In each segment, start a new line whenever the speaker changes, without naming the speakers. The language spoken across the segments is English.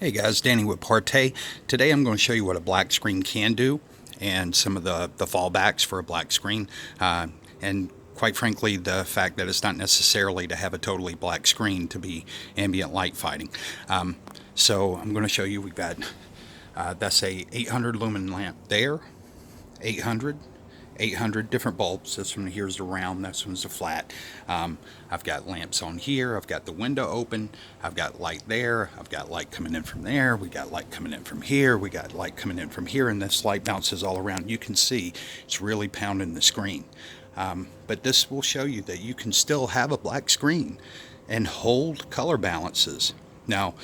Hey guys, Danny with ParTay. Today I'm going to show you what a black screen can do and some of the fallbacks for a black screen. And quite frankly, the fact that it's not necessarily to have a totally black screen to be ambient light fighting. So I'm going to show you we've got, that's a 800 lumen lamp there, 800, 800 different bulbs. This one here's the round, this one's the flat. I've got lamps on here, I've got the window open, I've got light there, I've got light coming in from there, we got light coming in from here, we got light coming in from here, and this light bounces all around. You can see it's really pounding the screen. But this will show you that you can still have a black screen and hold color balances. Now,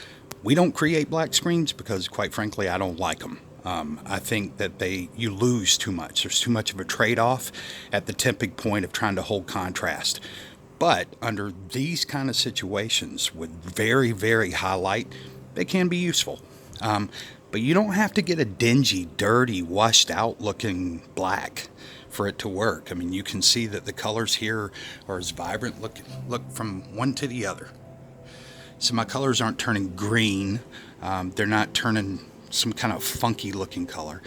we don't create black screens because, quite frankly, I don't like them. I think that you lose too much. There's too much of a trade-off at the tipping point of trying to hold contrast. But under these kind of situations with very, very high light, they can be useful. But you don't have to get a dingy, dirty, washed out looking black for it to work. I mean, you can see that the colors here are as vibrant. Look from one to the other. So my colors aren't turning green. They're not turning some kind of funky looking color.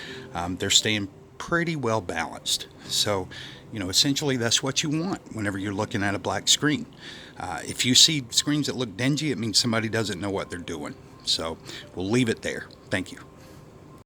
They're staying pretty well balanced. So, essentially that's what you want whenever you're looking at a black screen. If you see screens that look dingy, it means somebody doesn't know what they're doing. So we'll leave it there. Thank you.